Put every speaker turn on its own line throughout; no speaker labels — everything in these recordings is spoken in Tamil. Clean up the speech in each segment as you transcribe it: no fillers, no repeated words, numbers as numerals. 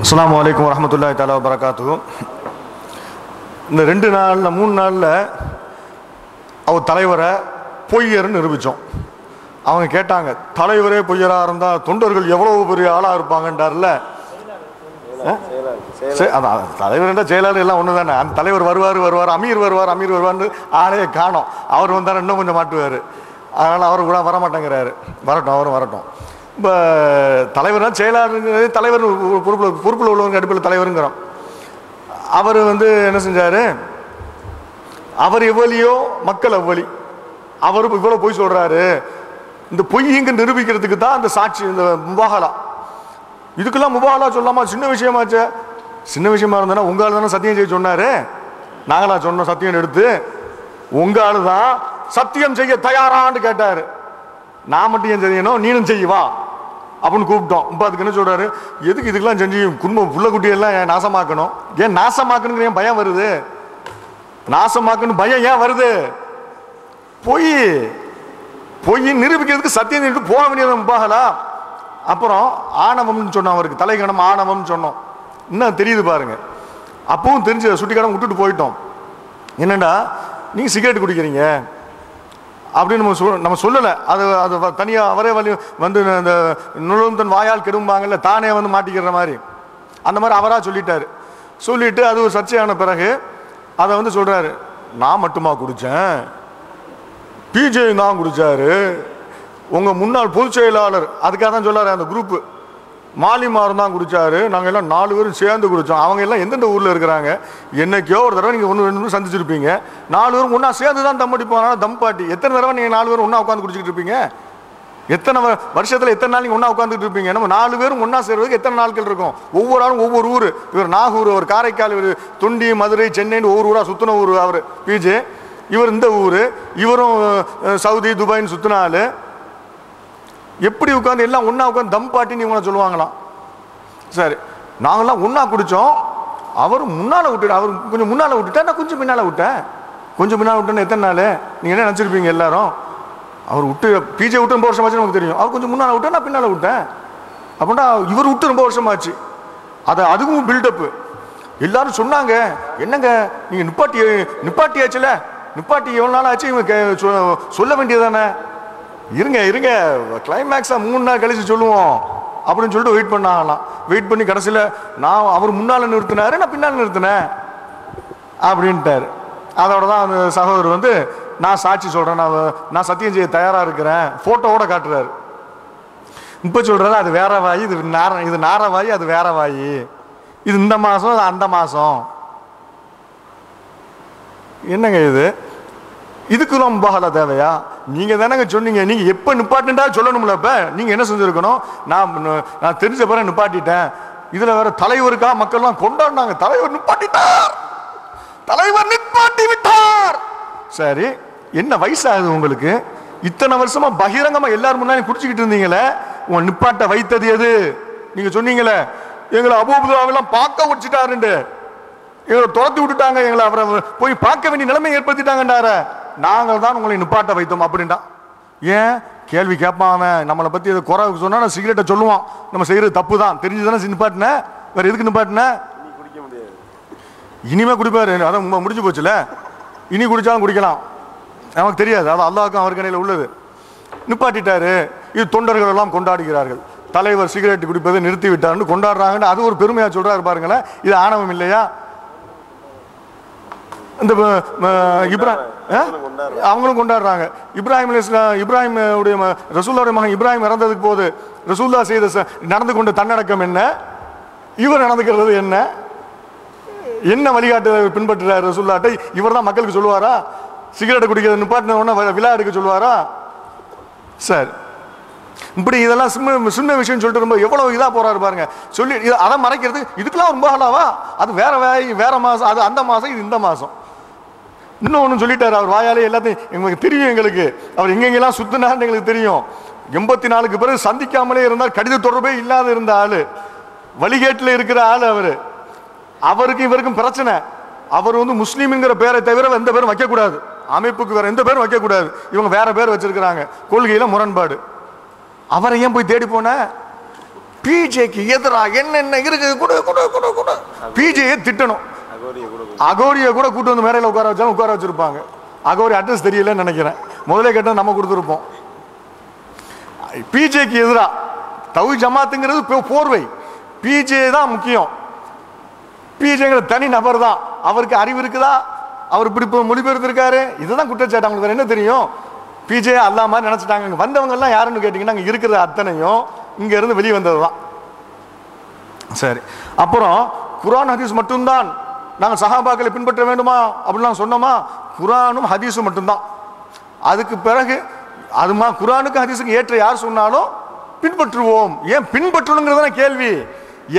அஸ்ஸலாமு அலைக்கும் வரஹ்மத்துல்லாஹி தஆலா வபரகாத்துஹு. இந்த 2 நாள்ல 3 நாள்ல அவர் தலைவரை பொய்யர்னு நிரூபித்தோம். அவங்க கேட்டாங்க, தலைவரே பொய்யராக இருந்தால் தொண்டர்கள் எவ்வளவு பெரிய ஆளாக இருப்பாங்கன்றார்ல. அதான் தலைவர் செயலாளர் எல்லாம் ஒன்று தானே. அந்த தலைவர் வருவார், அமீர் வருவார்னு ஆளே காணோம். அவர் வந்தார் இன்னும் கொஞ்சம் மாட்டுவார். அதனால் அவர் கூட வரமாட்டேங்கிறாரு. அவரும் வரட்டும். இப்போ தலைவர்னா செயலாளர், தலைவர் பொறுப்பில் உள்ளவங்க அடிப்படையில் தலைவருங்கிறோம். அவர் என்ன செஞ்சார், அவர் எவ்வளியோ மக்கள் எவ்வளி. அவர் இவ்வளோ பொய் சொல்கிறாரு. இந்த பொய்ங்க நிரூபிக்கிறதுக்கு தான் அந்த சாட்சி, இந்த முபாகலா. இதுக்கெல்லாம் முபாகலா சொல்லாமா? சின்ன விஷயமாச்சே. சின்ன விஷயமா இருந்ததுன்னா உங்க ஆள் தானே சத்தியம் செய்ய சொன்னாரு. நாங்களா சொன்னோம் சத்தியம் எடுத்து? உங்க ஆளு தான் சத்தியம் செய்ய தயாரான்னு கேட்டாரு. நான் மட்டும் ஏன் செய்யணும், நீனும் செய்வா அப்படின்னு கூப்பிட்டோம். இப்போ அதுக்கு என்ன சொல்றாரு, எதுக்கு இதுக்கெல்லாம் செஞ்சு குடும்பம் புள்ள குட்டியெல்லாம் ஏன் நாசமாக்கணும்? ஏன் நாசமாக்கணுங்கிற ஏன் பயம் வருது? நாசமாக்கணும் பயம் ஏன் வருது? பொய் நிரூபிக்கிறதுக்கு சத்தியம் சொல்லிட்டு போக வேண்டியது முபாகலா. அப்புறம் ஆணவம்னு சொன்னோம், அவருக்கு தலைகணம் ஆணவம்னு சொன்னோம். இன்னும் தெரியுது பாருங்க. அப்பவும் தெரிஞ்ச சுட்டிக்கடம் விட்டுட்டு போயிட்டோம். என்னடா நீங்க சிகரெட் குடிக்கிறீங்க அப்படின்னு நம்ம சொல்லலை. அது தனியாக அவரே இந்த நுழைந்தன் வாயால் கெடும்பாங்கல்ல, தானே மாட்டிக்கிற மாதிரி. அந்த மாதிரி அவராக சொல்லிட்டு அது ஒரு சர்ச்சையான பிறகு அதை சொல்றாரு, நான் மட்டுமா குடித்தேன், பிஜே தான் குடிச்சாரு, உங்க முன்னாள் பொதுச் செயலாளர் அதுக்காக தான் சொல்லாரு, அந்த குரூப் மாலிமாரும் தான் குடிச்சாரு, நாங்கள் எல்லாம் 4 பேரும் சேர்ந்து குடித்தோம். அவங்க எல்லாம் எந்தெந்த ஊரில் இருக்கிறாங்க, என்னைக்கோ ஒரு தடவை நீங்கள் 1-2 சந்திச்சிருப்பீங்க. 4 பேரும் ஒன்றா சேர்ந்து தான் தம் அடிப்போம். தம் பாட்டி எத்தனை தடவை நீங்கள் 4 பேரும் ஒன்றா உட்காந்து குடிச்சிட்டு இருப்பீங்க? எத்தனை வருஷத்தில் எத்தனை நாள் நீங்கள் ஒன்றா உட்காந்துட்டு இருப்பீங்க? நம்ம 4 பேரும் ஒன்றா சேர்றதுக்கு எத்தனை நாட்கள் இருக்கும்? ஒவ்வொரு ஆளும் ஒவ்வொரு ஊர். இவர் நாகூர், அவர் காரைக்கால், இவர் தொண்டி, மதுரை, சென்னைன்னு ஒவ்வொரு ஊராக சுற்றின ஊர் அவர் பிஜே. இவர் இந்த ஊர், இவரும் சவுதி, துபாய்னு சுற்றினாள். எப்படி உட்காந்து எல்லாம் ஒன்றா உட்காந்து தம் பாட்டின்னு இவங்க சொல்லுவாங்களாம். சரி, நாங்கள்லாம் ஒன்றா குடித்தோம். அவர் முன்னால் விட்டுட்டு, அவர் கொஞ்சம் முன்னால் விட்டுட்டேன், நான் கொஞ்சம் பின்னால் விட்டேன். கொஞ்சம் பின்னால் விட்டேன்னு எத்தனை நாள் நீங்கள் என்ன நினச்சிருப்பீங்க எல்லாரும்? அவர் விட்டு பிஜே விட்டு ரொம்ப வருஷமாச்சு நமக்கு தெரியும். அவர் கொஞ்சம் முன்னால் விட்டேன், நான் பின்னால் விட்டேன் அப்படின்னா இவர் விட்டு ரொம்ப வருஷமாச்சு. அதுவும் பில்டப்பு. எல்லாரும் சொன்னாங்க, என்னங்க நீங்கள் நிப்பாட்டியாச்சுல, நிப்பாட்டி எவ்வளோ நாள் ஆச்சு, இவங்க சொல்ல வேண்டியதானே. இருங்க கிளைமேக்ஸாக 3 நாள் கழிச்சு சொல்லுவோம் அப்படின்னு சொல்லிட்டு வெயிட் பண்ணாங்களாம். வெயிட் பண்ணி கடைசியில் நான் அவர் முன்னால் நிறுத்தினாரு, நான் பின்னால் நிறுத்தினேன் அப்படின்ட்டார். அதோட தான் அந்த சகோதரர் நான் சாட்சி சொல்கிறேன், நான் சத்தியம் செய்ய தயாராக இருக்கிறேன், ஃபோட்டோவோட காட்டுறாரு. இப்போ சொல்கிறாரு, அது வேற வாயி, இது நார வாயி, அது வேற வாயி, இது இந்த மாதம், அது அந்த மாதம். என்னங்க இதுக்குலாம் முபாகலா தேவையா? நீங்கள் தானங்க சொன்னீங்க, நீங்கள் எப்போ நிப்பாட்டுண்டா சொல்லணும்ல. இப்போ நீங்கள் என்ன செஞ்சுருக்கணும், நான் தெரிஞ்ச பிறகு நிப்பாட்டிட்டேன். இதில் வேற தலைவருக்கா மக்கள்லாம் கொண்டாடினாங்க, தலைவர் நிப்பாட்டிட்டார், தலைவர் நிப்பாட்டி விட்டார். சரி, என்ன வயசாகுது உங்களுக்கு? இத்தனை வருஷமா பகிரங்கமா எல்லாரும் முன்னாடி குடிச்சுக்கிட்டு இருந்தீங்களே, உங்க நிப்பாட்ட வைத்தது எது? நீங்க சொன்னீங்களே, எங்களை அபூபுதாவெல்லாம் பார்க்க வச்சுட்டாருண்டு, எங்களை துரத்தி விட்டுட்டாங்க, எங்களை அவரை போய் பார்க்க வேண்டிய நிலைமை ஏற்படுத்திட்டாங்கன்றார. நாங்கள் தான் உங்களை நிப்பாட்ட வைத்தோம் அப்படின்டா. ஏன் கேள்வி கேட்பான் அவன். நம்மளை பற்றி எது குறை சொன்னா நான் சிகரெட்டை சொல்லுவான், நம்ம செய்யறது தப்பு தான், தெரிஞ்சுதானே நிப்பாட்டின, வேற எதுக்கு நிப்பாட்டின? இனிமே குடிப்பாரு, அதான் முடிஞ்சு போச்சுல. இனி குடிச்சாலும் குடிக்கலாம், நமக்கு தெரியாது, அது அல்லாஹ்வுக்கும் அவர் கணையில் உள்ளது. நிப்பாட்டிட்டாரு. இது தொண்டர்கள் எல்லாம் கொண்டாடுகிறார்கள், தலைவர் சிகரெட் குடிப்பதை நிறுத்தி விட்டார்னு கொண்டாடுறாங்கன்னு அது ஒரு பெருமையா சொல்றாரு பாருங்களேன். இது ஆணவம் இல்லையா? இந்த அவங்களும் கொண்டாடுறாங்க. இப்ராஹிம் உடைய ரசூலுல்லாஹ் மகன் இப்ராஹிம் இறந்ததுக்கு போது ரசூலுல்லா செய்த நடந்து கொண்ட தன்னடக்கம் என்ன, இவர் நடந்துக்கிறது என்ன, என்ன வழிகாட்டு பின்பற்றுறாரு ரசூலுல்லாஹ்ட்ட? இவர் தான் மக்களுக்கு சொல்லுவாரா? சிகரெட்டை குடிக்கிறது நிப்பாட்டின உடனே விழா எடுக்க சொல்லுவாரா? சரி, இப்படி இதெல்லாம் சின்ன விஷயம் சொல்லிட்டு ரொம்ப எவ்வளவு இதா போறாரு பாருங்க. சொல்லி அதை மறைக்கிறது இதுக்கெல்லாம் ஒரு முபாகலாவா? அது வேற மாசம், அது அந்த மாசம், இது இந்த மாசம். இன்னொன்னு சொல்லிட்டாரு அவர் வாயாலே, எல்லாத்தையும் எங்களுக்கு தெரியும், எங்களுக்கு அவர் எங்கெங்கெல்லாம் சுத்தினார்னு எங்களுக்கு தெரியும். 84க்கு பிறகு சந்திக்காமலே இருந்தார், கடித தொடர்பே இல்லாத இருந்த ஆளு, வழிகேட்டில் இருக்கிற ஆளு அவரு. அவருக்கும் இவருக்கும் பிரச்சனை. அவர் முஸ்லீம்ங்கிற பேரை தவிர எந்த பேரும் வைக்கக்கூடாது, அமைப்புக்கு வேற எந்த பேரும் வைக்கக்கூடாது. இவங்க வேற பேர் வச்சிருக்கிறாங்க, கொள்கையில முரண்பாடு. அவரை ஏன் போய் தேடி போன? பிஜேக்கு எதிராக என்னென்ன இருக்குது கூட கூட கூட கூட பிஜேயை திட்டணும். அகோரியை கூட கூட்டு வந்து மேடையில் உட்கார வச்சிருப்பாங்க. அகோரி அட்ரஸ் தெரியலன்னு நினைக்கிறேன். முதலே கேட்டால் நம்ம கொடுத்துருப்போம். பிஜேக்கு எதிராக தௌஹீத் ஜமாத்துங்கிறது போர்வை, பிஜே தான் முக்கியம். பிஜேங்கிற தனி நபர் தான். அவருக்கு அறிவு இருக்குதா? அவர் இப்படி மொழிபெயர்த்திருக்காரு. இதுதான் குற்றச்சாட்டு. அவங்களுக்கு வேற என்ன தெரியும்? பிஜே அல்லா மாதிரி நினைச்சிட்டாங்க. வந்தவங்க எல்லாம் யாருன்னு கேட்டீங்கன்னா அங்கே இருக்கிற அத்தனையும் இங்க இருந்து வெளியே வந்தது தான். சரி, அப்புறம் குர்ஆன் ஹதீஸ் மட்டும்தான் நாங்கள் சஹாபாக்களை பின்பற்ற வேண்டுமா அப்படிலாம் சொன்னோமா? குர்ஆனும் ஹதீஸும் மட்டும்தான். அதுக்கு பிறகு அதுமா குர்ஆனுக்கு ஹதீஸுக்கு ஏற்ற யார் சொன்னாலும் பின்பற்றுவோம். ஏன் பின்பற்றணுங்கிறதான கேள்வி.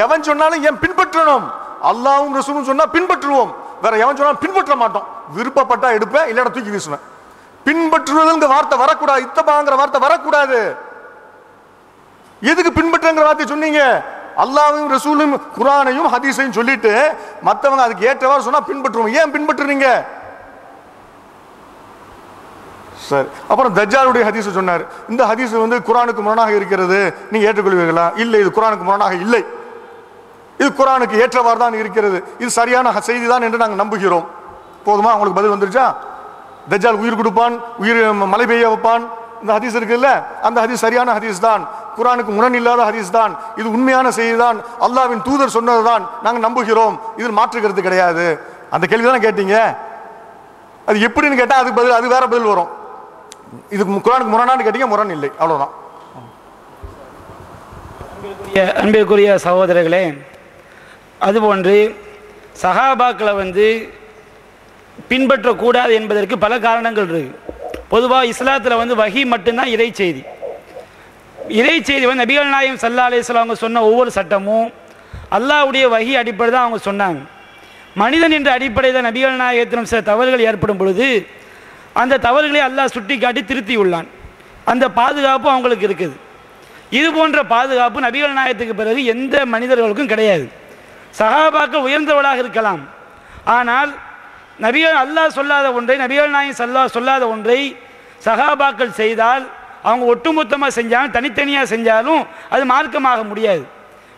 எவன் சொன்னாலும் ஏன் பின்பற்றணும்? அல்லாஹ்வும் ரசூலும் சொன்னா பின்பற்றுவோம். வேற எவன் சொன்னாலும் பின்பற்ற மாட்டோம். விருப்பப்பட்டா எடுப்பேன், இல்லைன்னா தூக்கி வீசுவேன். பின்பற்றுவதுங்கிற வார்த்தை வரக்கூடாது, இத்தபாங்கிற வார்த்தை வரக்கூடாது. எதுக்கு பின்பற்றுங்கிற வார்த்தை சொன்னீங்க? அல்லாஹ்வையும் ரசூலும் குர்ஆனையும் ஹதீஸையும் சொல்லிட்டு மற்றவங்க அதுக்கு ஏற்றவாறு சொன்னா பின்பற்றுவோம். ஏன் பின்பற்றுறீங்க? சரி, அப்புறம் தஜ்ஜாலுடைய ஹதீஸ் சொன்னார். இந்த ஹதீஸ் குர்ஆனுக்கு முரணாக இருக்கிறது, நீங்க ஏற்றுக்கொள்வீர்களா? இல்லை, இது குர்ஆனுக்கு முரணாக இல்லை, இது குர்ஆனுக்கு ஏற்றவாறு தான் இருக்கிறது, இது சரியான செய்தி தான் என்று நாங்கள் நம்புகிறோம். போதுமா? உங்களுக்கு பதில் வந்துருச்சா? தஜ்ஜால் உயிர் கொடுப்பான், உயிர் மழை பெய்ய வைப்பான், இந்த ஹதீஸ் இருக்குல்ல, அந்த ஹதீஸ் சரியான ஹதீஸ் தான், குர்ஆனுக்கு முரண் இல்லாத ஹதீஸ் தான், இது உண்மையான செய்தி தான், அல்லாஹ்வின் தூதர் சொன்னது தான், நாங்கள் நம்புகிறோம், இதில் மாற்று கருத்து கிடையாது. அந்த கேள்வி தானே கேட்டீங்க. அது எப்படின்னு கேட்டால் அதுக்கு பதில் அது வேற பதில் வரும். இது குர்ஆனுக்கு முரணான்னு கேட்டீங்க, முரண் இல்லை, அவ்வளவுதான்.
அன்பிற்குரிய சகோதரர்களே, அதுபோன்று சஹாபாக்களை பின்பற்றக்கூடாது என்பதற்கு பல காரணங்கள் இருக்கு. பொதுவாக இஸ்லாத்தில் வஹி மட்டும்தான் இறை செய்தி. இறை செய்தி நபிகள் நாயகம் ஸல்லல்லாஹு அலைஹி வஸல்லம் அவங்க சொன்ன ஒவ்வொரு சட்டமும் அல்லாஹ்வுடைய வஹி அடிப்படை தான் அவங்க சொன்னாங்க. மனிதன் என்ற அடிப்படையில் நபிகள் நாயகத்திடம் சில தவறுகள் ஏற்படும் பொழுது அந்த தவறுகளை அல்லாஹ் சுட்டி காட்டி திருத்தி உள்ளான். அந்த பாதுகாப்பு அவங்களுக்கு இருக்குது. இது போன்ற பாதுகாப்பு நபிகள் நாயகத்துக்கு பிறகு எந்த மனிதர்களுக்கும் கிடையாது. சஹாபாக்கள் உயர்ந்தவர்களாக இருக்கலாம், ஆனால் நபிகள் அல்லாஹ் சொல்லாத ஒன்றை, நபிகள் நாயகம் ஸல்லல்லாஹு சொல்லாத ஒன்றை சஹாபாக்கள் செய்தால், அவங்க ஒட்டுமொத்தமாக செஞ்சாலும் தனித்தனியாக செஞ்சாலும் அது மார்க்கமாக முடியாது.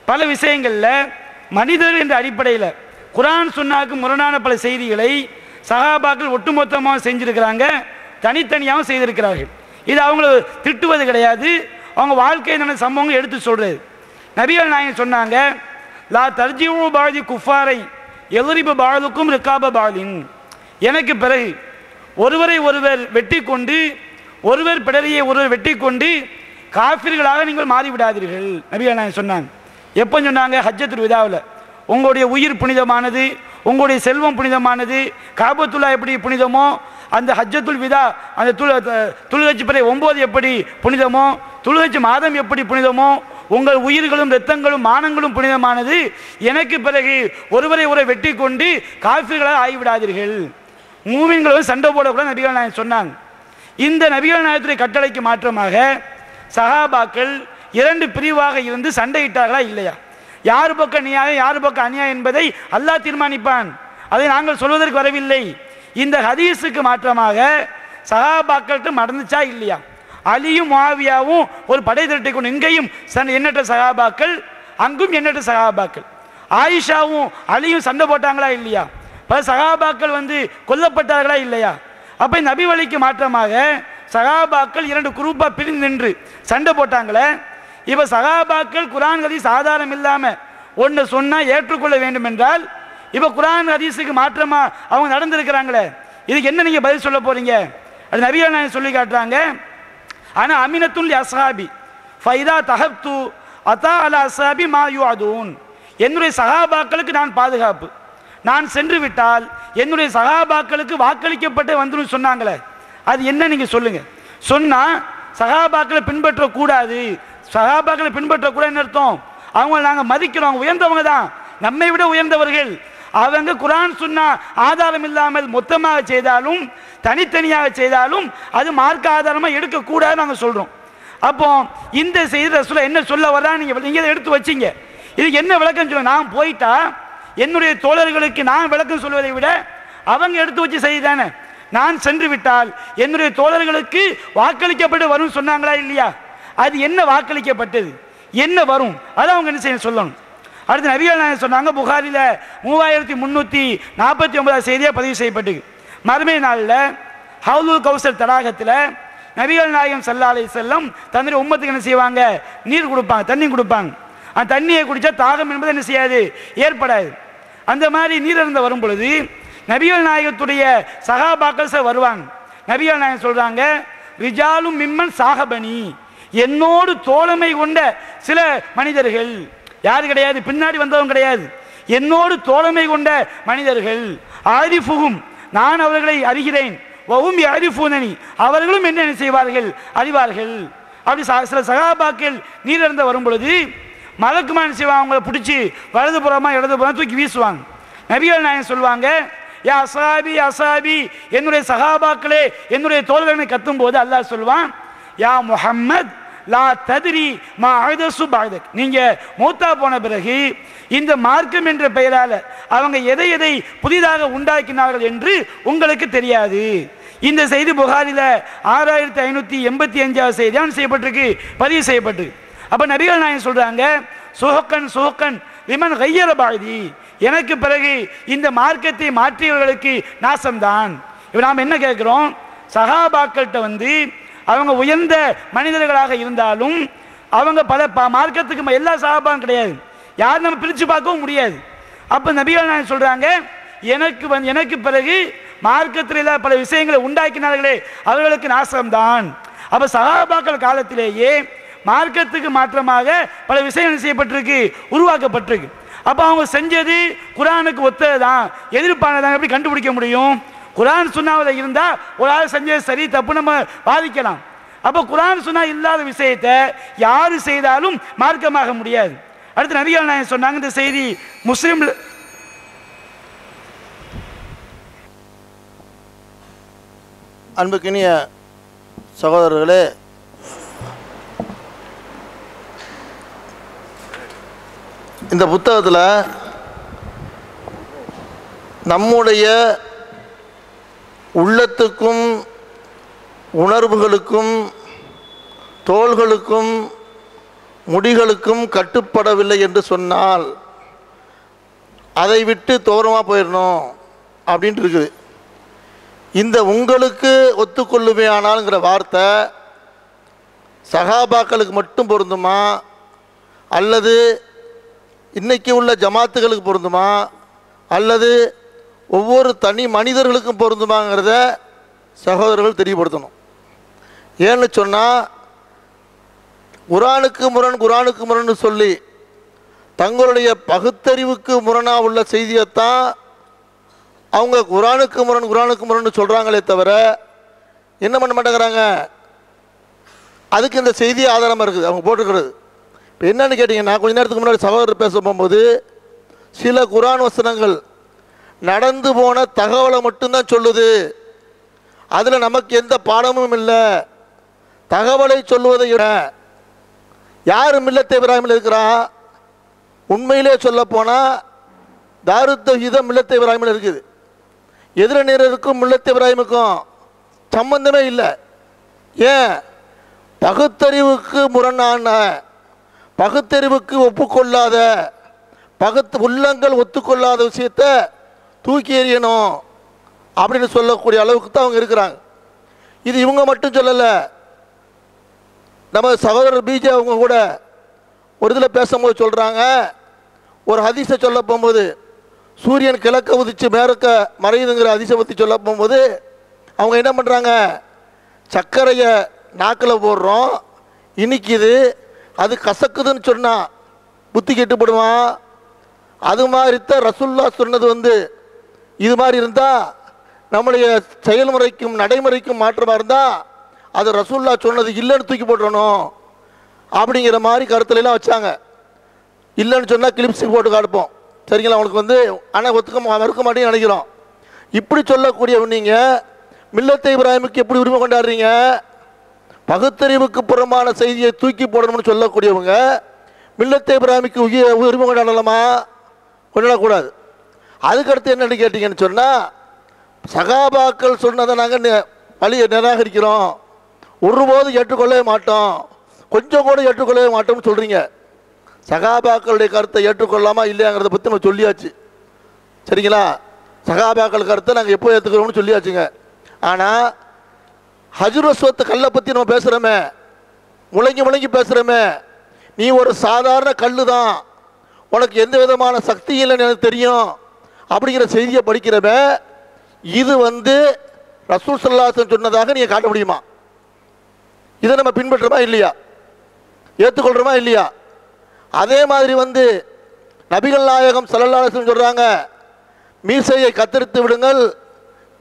பல விஷயங்களில் மனிதர்கள் என்ற அடிப்படையில் குர்ஆன் சுன்னாவுக்கு முரணான பல செய்திகளை சஹாபாக்கள் ஒட்டுமொத்தமாக செஞ்சிருக்கிறாங்க, தனித்தனியாகவும் செய்திருக்கிறார்கள். இது அவங்கள திட்டுவது கிடையாது, அவங்க வாழ்க்கை நடந்த சம்பவங்கள் எடுத்து சொல்கிறது. நபிகள் நாயகம் சொன்னாங்க, லா தர்ஜிஉ பாதி குஃபாரை எதிரிபு பாலுக்கும் ரிகாப பாலின். எனக்கு பிறகு ஒருவரை ஒருவர் வெட்டி கொண்டு, ஒருவர் பிடரியை ஒருவர் வெட்டி கொண்டு காஃபிர்களாக நீங்கள் மாறிவிடாதீர்கள் நபிகள் நாயகம் சொன்னாங்க. எப்போ சொன்னாங்க? ஹஜ்ஜத்துல் விதாவில். உங்களுடைய உயிர் புனிதமானது, உங்களுடைய செல்வம் புனிதமானது, காபத்துல்லா எப்படி புனிதமோ, அந்த ஹஜ்ஜத்துல் விதா, அந்த துல்ஹஜ் பிறை 9 எப்படி புனிதமோ, துல்ஹஜ் மாதம் எப்படி புனிதமோ, உங்கள் உயிர்களும் இரத்தங்களும் மானங்களும் புனிதமானது. எனக்கு பிறகு ஒருவரை வெட்டி கொண்டு காஃபிர்களாக ஆகிவிடாதீர்கள், மூமின்களும் சண்டை போடக்கூடாது நபிகள் நாயகம் சொன்னாங்க. இந்த நபிகள் நாயகத்துடைய கட்டளைக்கு மாற்றமாக சஹாபாக்கள் 2 பிரிவாக இருந்து சண்டையிட்டார்களா இல்லையா? யார் பக்கம் நியாயம், யார் பக்கம் அநியாயம் என்பதை அல்லாஹ் தீர்மானிப்பான். அதை நாங்கள் சொல்வதற்கு வரவில்லை. இந்த ஹதீஸுக்கு மாற்றமாக சஹாபாக்கள்கிட்ட நடந்துச்சா இல்லையா? அலியும் முஆவியாவும் ஒரு படை திரட்டை கொண்டு இங்கேயும் எண்ணற்ற சஹாபாக்கள், அங்கும் எண்ணற்ற சஹாபாக்கள். ஆயிஷாவும் அலியும் சண்டை போட்டாங்களா இல்லையா? பல சஹாபாக்கள் கொல்லப்பட்டார்களா இல்லையா? அப்போ நபி வழிக்கு மாற்றமாக சஹாபாக்கள் 2 குரூப்பாக பிரிந்து நின்று சண்டை போட்டாங்களே. இப்போ சஹாபாக்கள் குர்ஆன் ஹதீஸ் ஆதாரம் இல்லாமல் ஒன்று சொன்னால் ஏற்றுக்கொள்ள வேண்டும் என்றால், இப்போ குர்ஆன் ஹதீஸுக்கு மாற்றமாக அவங்க நடந்திருக்கிறாங்களே, இதுக்கு என்ன நீங்கள் பதில் சொல்ல போகிறீங்க? அது நபிகள் நாயகம் சொல்லி காட்டுறாங்க, ஆனால் அமினத்துல் அஸ்ஹாபி ஃபைதா தஹப்து அத்தா அலா அஸ்ஹாபி மா யுஅதூன். என்னுடைய சஹாபாக்களுக்கு நான் பாதுகாப்பு, நான் சென்று விட்டால் என்னுடைய சஹாபாக்களுக்கு வாக்களிக்கப்பட்டு வந்துடும் சொன்னாங்களே, அது என்ன நீங்கள் சொல்லுங்கள். சொன்னால் சஹாபாக்களை பின்பற்றக்கூடாது, சஹாபாக்களை பின்பற்றக்கூடாதுன்னு அர்த்தம். அவங்கள நாங்கள் மதிக்கிறோம், அவங்க உயர்ந்தவங்க தான், நம்மை விட உயர்ந்தவர்கள். அவங்க குர்ஆன் சுன்னா ஆதாரம் இல்லாமல் மொத்தமாக செய்தாலும் தனித்தனியாக செய்தாலும் அது மார்க்க ஆதாரமாக எடுக்கக்கூடாதுன்னு நாங்கள் சொல்கிறோம். அப்போ இந்த செய்தி ரசூலுல்லாஹ் என்ன சொல்ல வர்றா நீங்கள் எடுத்து வச்சிங்க, இதுக்கு என்ன விளக்கம் சொல்ல? நான் போயிட்டா என்னுடைய தோழர்களுக்கு நான் விளக்கம் சொல்வதை விட அவங்க எடுத்து வச்சு செய்தி தானே. நான் சென்று விட்டால் என்னுடைய தோழர்களுக்கு வாக்களிக்கப்பட்டு வரும் சொன்னாங்களா இல்லையா? அது என்ன வாக்களிக்கப்பட்டது? என்ன வரும் அதை அவங்க என்ன செய்ய சொல்லணும். அடுத்து நபிகள் நாயகம் சொன்னாங்க, புகாரில் 3349 செய்தியாக பதிவு செய்யப்பட்டு, மறுமை நாளில் ஹவுலுல் கௌசர் தடாகத்தில் நபிகள் நாயகம் ஸல்லல்லாஹு அலைஹி வஸல்லம் தன்னுடைய உம்மத்துக்கு என்ன செய்வாங்க, நீர் கொடுப்பாங்க, தண்ணி கொடுப்பாங்க. அந்த தண்ணியை குடித்தா தாகம் என்பது என்ன செய்யாது, ஏற்படாது. அந்த மாதிரி நீர் இருந்து வரும் பொழுது நபிகள் நாயகத்துடைய சகாபாக்கள் வருவாங்க. நபிகள் நாயகம் சொல்றாங்க, ரிஜாலும் மிம்மன் சாகபனி, என்னோடு தோழமை கொண்ட சில மனிதர்கள், யார் கிடையாது, பின்னாடி வந்தவங்க கிடையாது, என்னோடு தோழமை கொண்ட மனிதர்கள், ஆரிஃபுகும், நான் அவர்களை அறிகிறேன், வஹும் யஅரிஃபூனனி, அவர்களும் என்ன செய்வார்கள், அறிவார்கள். அப்படி சில சகாபாக்கள் நீர் இருந்து வரும் பொழுது மலக்குமான் செய்வாங்க, அவங்கள பிடிச்சி வலது புறமா இடது புறமா தூக்கி வீசுவாங்க. நபிகள் நாயகம் சொல்லுவாங்க, யா அசாபி அசாபி, என்னுடைய சகாபாக்களே, என்னுடைய தோழர்களை கத்தும் போது அல்லாஹ் சொல்வான், யா முஹம்மத் லா தத்ரி மா அஹதசு பஅதக், நீங்க மௌத்தா போன பிறகு இந்த மார்க்கம் என்ற பெயரால அவங்க எதை எதை புதிதாக உண்டாக்கினார்கள் என்று உங்களுக்கு தெரியாது. இந்த செய்தி புகாரில 6585 செய்தியாக செய்யப்பட்டிருக்கு, பதிவு செய்யப்பட்டிருக்கு. அப்ப நபிகள் நாயகம் சொல்றாங்க, சுஹக்கன் சுஹக்கன் லிமன் கையர பாதி, எனக்கு பிறகு இந்த மார்க்கத்தை மாற்றியவர்களுக்கு நாசம்தான். இப்போ நாம் என்ன கேட்குறோம், சகாபாக்கள்கிட்ட அவங்க உயர்ந்த மனிதர்களாக இருந்தாலும் அவங்க பல மார்க்கத்துக்கு எல்லா சகாபாவும் கிடையாது, யாரும் நம்ம பிரித்து பார்க்கவும் முடியாது. அப்போ நபிகள் நாயகம் சொல்கிறாங்க, எனக்கு பிறகு மார்க்கத்தில் பல விஷயங்களை உண்டாக்கினார்களே அவர்களுக்கு நாசம்தான். அப்போ சகாபாக்கள் காலத்திலேயே மார்க்கத்துக்கு மாற்றமாக பல விஷயங்கள் செய்யப்பட்டிருக்கு, உருவாக்கப்பட்டிருக்கு. அப்போ அவங்க செஞ்சது குரானுக்கு ஒத்தது தான், எதிர்ப்பானதான் எப்படி கண்டுபிடிக்க முடியும்? குரான் சுன்னாவில் இருந்தால் ஒரு ஆள் செஞ்சது சரி தப்பு நம்ம வாதிக்கலாம். அப்போ குரான் சுன்னா இல்லாத விஷயத்தை யார் செய்தாலும் மார்க்கமாக முடியாது. அடுத்து நபிகள் நாயகம் சொன்னாங்க, இந்த செய்தி முஸ்லிம்.
அன்புக்கினிய சகோதரர்களே, இந்த புத்தகத்தில் நம்முடைய உள்ளத்துக்கும் உணர்வுகளுக்கும் தோள்களுக்கும் முடிகளுக்கும் கட்டுப்படவில்லை என்று சொன்னால் அதை விட்டு தோரமாக போயிடணும் அப்படின்ட்டு இருக்குது. இந்த உங்களுக்கு ஒத்துக்கொள்ளுமே ஆனாலுங்கிற வார்த்தை சகாபாக்களுக்கு மட்டும் பொருந்துமா அல்லது இன்றைக்கி உள்ள ஜமாத்துகளுக்கு பொருந்துமா அல்லது ஒவ்வொரு தனி மனிதர்களுக்கும் பொருந்துமாங்கிறத சகோதரர்கள் தெரியப்படுத்தணும். ஏன்னு சொன்னால் குரானுக்கு முரண் சொல்லி தங்களுடைய பகுத்தறிவுக்கு முரணாக உள்ள செய்தியைத்தான் அவங்க குரானுக்கு முரண் சொல்கிறாங்களே தவிர என்ன பண்ண மாட்டேங்கிறாங்க, அதுக்கு இந்த செய்தி ஆதாரமாக இருக்குது அவங்க போட்டுக்கிறது. இப்போ என்னன்னு கேட்டிங்கன்னா, கொஞ்ச நேரத்துக்கு முன்னாடி சகோதரர் பேச போகும்போது சில குரான் வசனங்கள் நடந்து போன தகவலை மட்டும்தான் சொல்லுது, அதில் நமக்கு எந்த பாடமும் இல்லை. தகவலை சொல்லுவதை விட யார் மில்லத் இப்ராஹிமில் இருக்கிறா? உண்மையிலே சொல்ல போனால் தாருத் தௌஹீத் மில்லத் இப்ராஹிமில் இருக்குது. எதிரணியருக்கும் மில்லத் இப்ராஹிமுக்கும் சம்பந்தமே இல்லை. ஏன்? பகுத்தறிவுக்கு முரணான, பகுத்தறிவுக்கு ஒப்புக்கொள்ளாத, உள்ளங்கள் ஒத்துக்கொள்ளாத விஷயத்தை தூக்கி எறியணும் அப்படின்னு சொல்லக்கூடிய அளவுக்கு தான் அவங்க இருக்கிறாங்க. இது இவங்க மட்டும் சொல்லலை, நம்ம சகோதரர் பிஜே அவங்க கூட ஒரு இதில் பேசும்போது சொல்கிறாங்க, ஒரு ஹதீஸை சொல்ல போகும்போது சூரியன் கிழக்க உதிச்சு மேற்க மறையுதுங்கிற ஹதீஸை பற்றி சொல்ல போகும்போது அவங்க என்ன பண்ணுறாங்க, சர்க்கரையை நாக்கில் போடுறோம் இனிக்குது, அது கசக்குதுன்னு சொன்னால் புத்தி கெட்டுப்படுவான். அது மாதிரி தான் ரசூல்லா சொன்னது இது மாதிரி இருந்தால் நம்முடைய செயல்முறைக்கும் நடைமுறைக்கும் மாற்றமாக இருந்தால் அது ரசூல்லா சொன்னது இல்லைன்னு தூக்கி போட்டுறணும் அப்படிங்கிற மாதிரி கருத்துலாம் வச்சாங்க. இல்லைன்னு சொன்னால் கிளிப்ஸுக்கு போட்டு காட்டுப்போம், சரிங்களா? அவனுக்கு ஆனால் மறுக்க மாட்டேன்னு நினைக்கிறோம். இப்படி சொல்லக்கூடிய நீங்கள் மில்லத் இப்ராஹிமுக்கு எப்படி உரிமை கொண்டாடுறீங்க? பகுத்தறிவுக்கு புறமான செய்தியை தூக்கி போடணும்னு சொல்லக்கூடியவங்க மில்லத் இப்ராஹிமுக்கு உரிமை கொண்டாடலாமா? கொண்டாடக்கூடாது. அதுக்கடுத்து என்னென்னு கேட்டிங்கன்னு சொன்னால், சகாபாக்கள் சொன்னதை நாங்கள் வழியை நிராகரிக்கிறோம், ஒருபோதும் ஏற்றுக்கொள்ளவே மாட்டோம், கொஞ்சம் கூட ஏற்றுக்கொள்ளவே மாட்டோம்னு சொல்கிறீங்க. சகாபாக்களுடைய கருத்தை ஏற்றுக்கொள்ளாமா இல்லையாங்கிறத பற்றி நம்ம சொல்லியாச்சு. சரிங்களா? சகாபாக்கள் கருத்தை நாங்கள் எப்போ ஏற்றுக்கிறோம்னு சொல்லியாச்சுங்க. ஆனால் ஹஜ்ர் அஸ்வத் கல்லை பற்றி நம்ம பேசுகிறோமே, முழங்கி பேசுகிறோமே, நீ ஒரு சாதாரண கல் தான், உனக்கு எந்த விதமான சக்தி இல்லைன்னு எனக்கு தெரியும் அப்படிங்கிற செய்தியை படிக்கிறவ இது ரசூல் ஸல்லல்லாஹு அலைஹி வஸல்லம் சொன்னதாக நீங்கள் காட்ட முடியுமா? இதை நம்ம பின்பற்றுறோமா இல்லையா? ஏற்றுக்கொள்கிறோமா இல்லையா? அதே மாதிரி நபிகள் நாயகம் ஸல்லல்லாஹு அலைஹி வஸல்லம் சொல்கிறாங்க, மீசையை கத்தரித்து விடுங்கள்,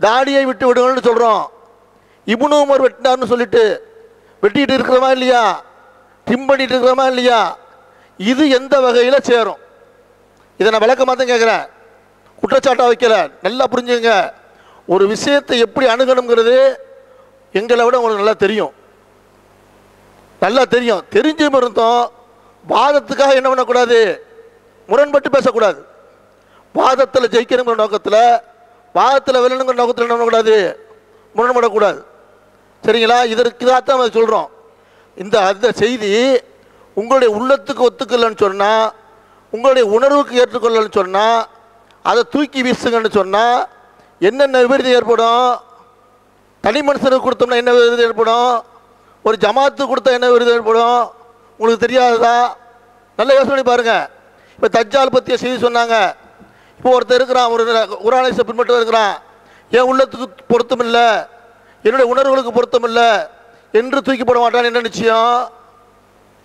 தாடியை விட்டு விடுங்கள்னு சொல்கிறோம். இப்னு உமர் வெட்டினார்னு சொல்லிட்டு வெட்டிட்டு இருக்கிறோமா இல்லையா? ட்ரிம் பண்ணிட்டு இருக்கிறோமா இல்லையா? இது எந்த வகையில் சேரும்? இதை நான் விளக்கமாக தான் கேட்குறேன், குற்றச்சாட்டாக வைக்கல. நல்லா புரிஞ்சுங்க, ஒரு விஷயத்தை எப்படி அணுகணுங்கிறது எங்களை விட உங்களுக்கு நல்லா தெரியும். தெரிஞ்சும் இருந்தோம் வாதத்துக்காக என்ன பண்ணக்கூடாது, முரண்பட்டு பேசக்கூடாது. வாதத்தில் ஜெயிக்கணுங்கிற நோக்கத்தில், வாதத்தில் வெல்லணுங்கிற நோக்கத்தில் என்ன பண்ணக்கூடாது, முரண்படக்கூடாது. சரிங்களா? இதற்கு தான் நம்ம சொல்கிறோம். அந்த செய்தி உங்களுடைய உள்ளத்துக்கு ஒத்துக்கலன்னு சொன்னால், உங்களுடைய உணர்வுக்கு ஏற்றுக்கொள்ளன்னு சொன்னால், அதை தூக்கி வீசுங்கன்னு சொன்னால் என்னென்ன விபரீதம் ஏற்படும்? தனி மனுஷனுக்கு கொடுத்தோம்னா என்ன விபரீதம் ஏற்படும்? ஒரு ஜமாத்து கொடுத்தா என்ன விபரீதம் ஏற்படும்? உங்களுக்கு தெரியாததா? நல்ல யோசனை பண்ணி பாருங்கள். இப்போ தஜ்ஜால் பற்றிய செய்தி சொன்னாங்க. இப்போ ஒருத்தர் இருக்கிறான், ஒரு குர்ஆனை பின்பற்ற இருக்கிறான், என் உள்ளத்துக்கு பொருத்தம் இல்லை, என்னுடைய உணர்வுகளுக்கு பொருத்தம் இல்லை என்று தூக்கி போட மாட்டான். என்ன நிச்சயம்?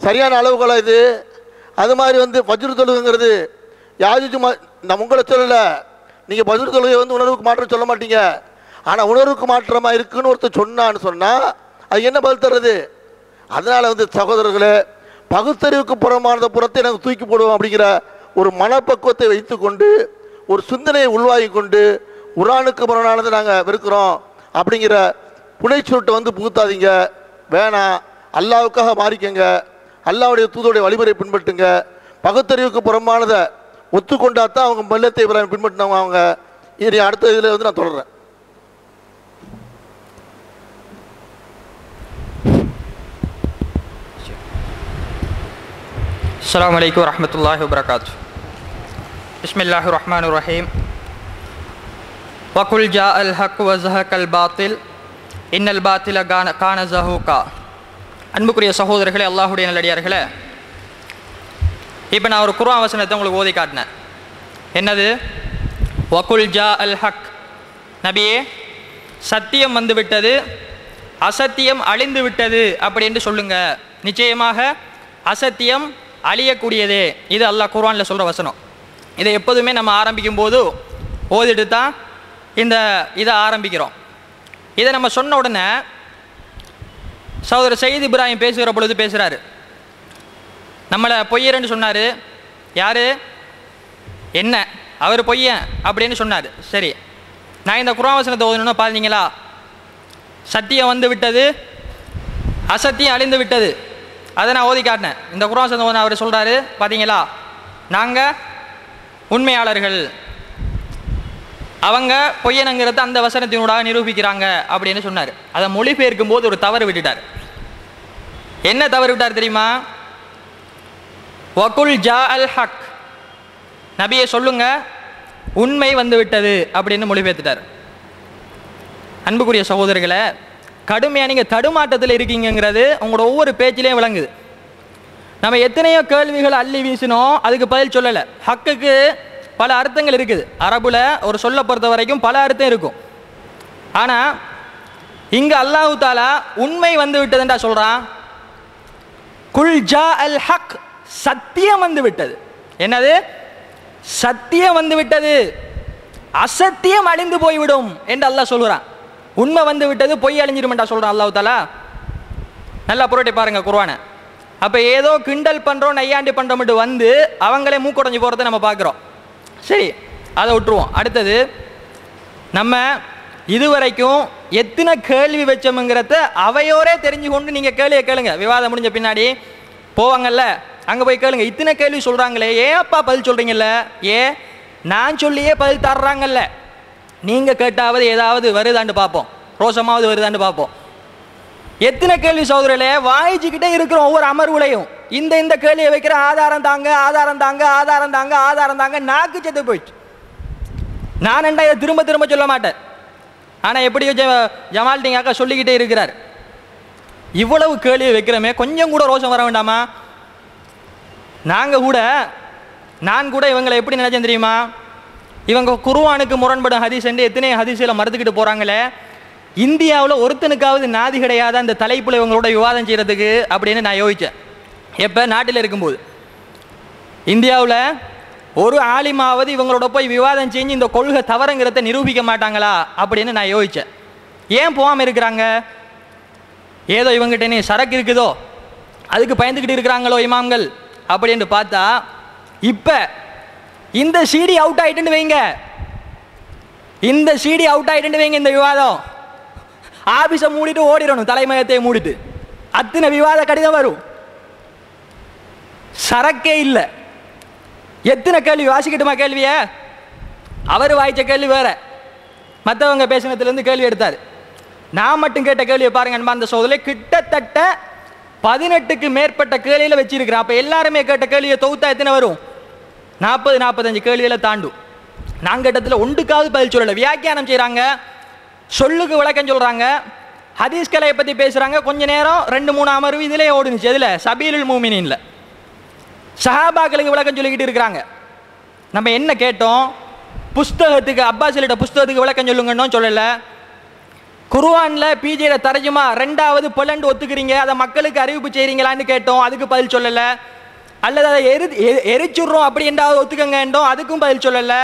சரியான அளவுகளா இது? அது மாதிரி ஃபஜ்ர் தொழுகைங்கிறது யாஜூஜ் நம்ம உங்களை சொல்லலை, நீங்கள் ஃபஜ்ர் தொழுகை உணர்வுக்கு மாற்றம் சொல்ல மாட்டீங்க. ஆனால் உணர்வுக்கு மாற்றமாக இருக்குன்னு ஒருத்தர் சொன்னான்னு சொன்னால் அது என்ன பதில் தர்றது? அதனால் சகோதரர்களே, பகுத்தறிவுக்கு புறமானத புறத்தை நாங்கள் தூக்கி போடுவோம் அப்படிங்கிற ஒரு மனப்பக்குவத்தை வைத்து கொண்டு, ஒரு சிந்தனையை உள்வாங்கி கொண்டு, குர்ஆனுக்கு புறமானதை நாங்கள் வெறுக்கிறோம் அப்படிங்கிற புனைச்சூட்டை புகுத்தாதீங்க. வேணாம், அல்லாவுக்காக மாறிக்கங்க, அல்லாவுடைய தூதருடைய வழிமுறை பின்பற்றுங்க. பகுத்தறிவுக்கு புறமானதை ஒத்துக்கொண்டா தான் அவங்க மில்லத்தை இப்ராஹிம் பின்பற்றினவங்க. அவங்க இனி அடுத்த இதில் நான் தொடர்றேன்.
அஸ்ஸலாமு அலைக்கும் வரஹ்மத்துல்லாஹி வபரகாத்துஹு. பிஸ்மில்லாஹிர் ரஹ்மானிர் ரஹீம். வகுல் ஜாஅல் ஹக் வ ஸஹகல் பாத்தில் இன்னல் பாத்தில கான ஸஹூகா. அன்புக்குரிய சகோதரர்களே, அல்லாஹ்வுடைய நல்லடியார்களே, இப்போ நான் ஒரு குர்ஆன் வசனத்தை உங்களுக்கு ஓதி காட்டினேன். என்னது? வகுல் ஜாஅல் ஹக், நபியே சத்தியம் வந்து விட்டது, அசத்தியம் அழிந்து விட்டது அப்படின்னு சொல்லுங்க. நிச்சயமாக அசத்தியம் அழியக்கூடியதே. இது அல்லாஹ் குர்ஆனில் சொல்கிற வசனம். இதை எப்போதுமே நம்ம ஆரம்பிக்கும் போது ஓதிட்டு தான் இதை ஆரம்பிக்கிறோம். இதை நம்ம சொன்ன உடனே சகோதரர் சயீத் இப்ராஹிம் பேசுகிற பொழுது பேசுகிறாரு, நம்மளை பொய்யர்ன்னு சொன்னார். யார்? என்ன? அவர் பொய்யன் அப்படின்னு சொன்னார். சரி, நான் இந்த குர்ஆன் வசனத்தை ஓதணும்னு பார்த்தீங்களா? சத்தியம் வந்து விட்டது, அசத்தியம் அழிந்து விட்டது. அதை நான் ஓதி காட்டினேன். இந்த குர்ஆன் வசனத்தை ஓதி அவர் சொல்கிறாரு, பார்த்தீங்களா, நாங்கள் உண்மையாளர்கள், அவங்க பொய்யனுங்கிறத அந்த வசனத்தினூடாக நிரூபிக்கிறாங்க அப்படின்னு சொன்னார். அதை மொழிபெயர்க்கும் போது ஒரு தவறு விட்டுட்டார். என்ன தவறு விட்டார் தெரியுமா? வகுல் ஜா அல் ஹக், நபியை சொல்லுங்க உண்மை வந்து விட்டது அப்படின்னு மொழிபெயர்த்துட்டார். அன்புக்குரிய சகோதரர்களை, கடுமையாக நீங்கள் தடுமாட்டத்தில் இருக்கீங்கிறது உங்களோட ஒவ்வொரு பேச்சிலையும் விளங்குது. நம்ம எத்தனையோ கேள்விகள் அள்ளி வீசினோம், அதுக்கு பதில் சொல்லலை. ஹக்குக்கு பல அர்த்தங்கள் இருக்குது. அரபுல ஒரு சொல்ல பொறுத்த வரைக்கும் பல அர்த்தம் இருக்கும். ஆனால் இங்கே அல்லாஹு தாலா உண்மை வந்து விட்டதுன்றா சொல்கிறான். குல் ஜா அல் ஹக், சத்தியம் வந்து விட்டது. என்னது? சத்தியம் வந்து விட்டது, அசத்தியம் அழிந்து போய்விடும் என்று அல்லாஹ் சொல்கிறான். உண்மை வந்து விட்டது, பொய் அழிஞ்சிருமெண்டா சொல்கிறான் அல்லாஹு தாலா. நல்லா புரட்டி பாருங்க குர்ஆனை. அப்போ ஏதோ கிண்டல் பண்ணுறோம், நையாண்டி பண்ணுறோம்ட்டு அவங்களே மூக்குடைஞ்சு போகிறத நம்ம பார்க்குறோம். சரி, அதை விட்டுருவோம். அடுத்தது, நம்ம இதுவரைக்கும் எத்தனை கேள்வி வச்சோமுங்கிறத அவையோரே தெரிஞ்சு கொண்டு நீங்கள் கேள்வியை கேளுங்க. விவாதம் முடிஞ்ச பின்னாடி போவாங்கல்ல, அங்கே போய் கேளுங்க. இத்தனை கேள்வி சொல்கிறாங்களே, ஏன் அப்பா பதில் சொல்கிறீங்கல்ல? நான் சொல்லியே பதில் தர்றாங்கல்ல, நீங்கள் கேட்டாவது ஏதாவது வருதான்னு பார்ப்போம், ரோசமாவது வருதான்னு பார்ப்போம். எத்தனை கேள்வி சகோதரர்களே வாய்ச்சிக்கிட்டே இருக்கிறோம் ஒவ்வொரு அமர்வுலையும். இந்த கேள்வியை வைக்கிற ஆதாரம் தாங்க, ஆதாரம் தாங்க, ஆதாரம் தாங்க, ஆதாரம் தாங்க, நாக்கு செத்து போயிடுச்சு. நான் இதை திரும்ப திரும்ப சொல்ல மாட்டேன். ஆனால் எப்படியோ ஜமால்டிங் அக்கா சொல்லிக்கிட்டே இருக்கிறார். இவ்வளவு கேள்வி வைக்கிறோமே, கொஞ்சம் கூட ரோஷம் வர வேண்டாமா? நான் கூட இவங்களை எப்படி நினைச்சேன் தெரியுமா? இவங்க குர்ஆனுக்கு முரண்படும் ஹதீஸ் என்று எத்தனை ஹதீஸில் மறுத்துக்கிட்டு போகிறாங்களே, இந்தியாவில் ஒருத்தனுக்காவது நாதி கிடையாத அந்த தலைப்பில் இவங்களோட விவாதம் செய்கிறதுக்கு அப்படின்னு நான் யோசித்தேன். எப்போ நாட்டில் இருக்கும்போது இந்தியாவில் ஒரு ஆலிமாவது இவங்களோட போய் விவாதம் செஞ்சு இந்த கொள்கை தவறுங்கிறத நிரூபிக்க மாட்டாங்களா அப்படின்னு நான் யோசித்தேன். ஏன் போகாமல் இருக்கிறாங்க? ஏதோ இவங்ககிட்ட நீ சரக்கு இருக்குதோ அதுக்கு பயந்துக்கிட்டு இருக்கிறாங்களோ இமாம்கள் அப்படின்னு பார்த்தா, இப்போ இந்த சிடி அவுட் ஆகிட்டுன்னு வைங்க, இந்த விவாதம் ஆபீஸை மூடிட்டு ஓடிடணும், தலைமையத்தை மூடிட்டு. அத்தனை விவாத கடிதம் வரும். சரக்கே இல்லை. எத்தனை கேள்வி வாசிக்கட்டுமா? கேள்விய அவர் வாய்ச்ச கேள்வி வேற, மற்றவங்க பேசினதுலேருந்து கேள்வி எடுத்தார். நான் மட்டும் கேட்ட கேள்வியை பாருங்க அன்பார்ந்த சகோதரர்களே, கிட்டத்தட்ட 18க்கு மேற்பட்ட கேள்வியில் வச்சிருக்கிறேன். அப்போ எல்லாருமே கேட்ட கேள்வியை தொகுத்தா எத்தனை வரும்? 40-45 கேள்விகளை தாண்டும். நான் கேட்டதில் ஒன்றுக்காவது பதில் சொல்லலை. வியாக்கியானம் செய்கிறாங்க, சொல்லுக்கு விளக்கம் சொல்கிறாங்க, ஹதீஸ் கலையை பற்றி பேசுகிறாங்க. கொஞ்ச நேரம் 2-3 அமர்வு இதிலே ஓடுனுச்சு. எதில்? சபீலுல் மூமினின்ல சஹாபாக்களுக்கு விளக்கம் சொல்லிக்கிட்டு இருக்கிறாங்க. நம்ம என்ன கேட்டோம்? புஸ்தகத்துக்கு, அப்பாஸிலிட்ட புஸ்தகத்துக்கு விளக்கம் சொல்லுங்கன்னு சொல்லலை. குர்ஆன்ல பிஜேல தர்ஜுமா 2வது பொலண்டு ஒத்துக்கிறீங்க, அதை மக்களுக்கு அறிவிப்பு செய்கிறீங்களான்னு கேட்டோம், அதுக்கு பதில் சொல்லலை. அல்லது அதை எரிச்சுடுறோம் அப்படி என்றாவது ஒத்துக்கங்கன்றோம், அதுக்கும் பதில் சொல்லலை.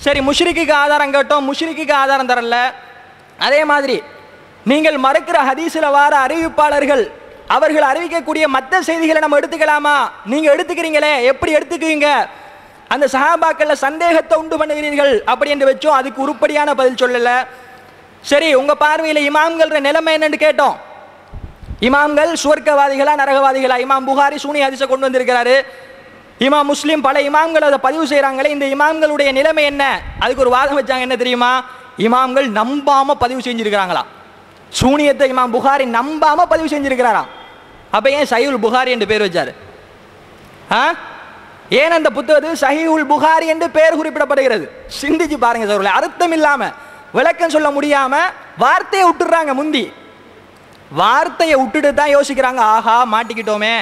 சரி, முஷ்ரிக்குக்கு ஆதாரம் கேட்டோம், முஷ்ரிக்குக்கு ஆதாரம் தரல. அதே மாதிரி நீங்கள் மறுக்கிற ஹதீஸில் வார அறிவிப்பாளர்கள் அவர்கள் அறிவிக்கக்கூடிய மற்ற செய்திகளை நம்ம எடுத்துக்கலாமா? நீங்கள் எடுத்துக்கிறீங்களே, எப்படி எடுத்துக்குவீங்க? அந்த சஹாபாக்கள்ல சந்தேகத்தை உண்டு பண்ணுகிறீர்கள் அப்படி என்று வச்சோம், அதுக்கு உருப்படியான பதில் சொல்லலை. சரி, உங்கள் பார்வையில் இமாம்கள நிலைமை என்னன்னு கேட்டோம். இமாம்கள் சுவர்க்கவாதிகளா நரகவாதிகளா? இமாம் புகாரி சூனி ஹதீஸை கொண்டு வந்திருக்கிறாரு, இமாம் முஸ்லீம் பல இமாம்கள் அதை பதிவு செய்கிறாங்களே, இந்த இமாம்களுடைய நிலைமை என்ன? அதுக்கு ஒரு வாதம் வச்சாங்க. என்ன தெரியுமா? இமாம்கள் நம்பாம பதிவு செஞ்சிருக்கிறாங்களா? சூனியத்தை இமாம் புகாரி நம்பாம பதிவு செஞ்சிருக்கிறாராம். அப்ப ஏன் சஹீஹுல் புகாரி என்று பேர் வச்சாரு? ஏன் அந்த புத்தகத்துக்கு சஹீஹுல் புகாரி என்று பெயர் குறிப்பிடப்படுகிறது? சிந்திச்சு பாருங்க சகோதரர்களே. அர்த்தம் இல்லாம, விளக்கம் சொல்ல முடியாம வார்த்தையை விட்டுறாங்க. முந்தி வார்த்தையை விட்டுட்டு தான் யோசிக்கிறாங்க, ஆஹா மாட்டிக்கிட்டோமே,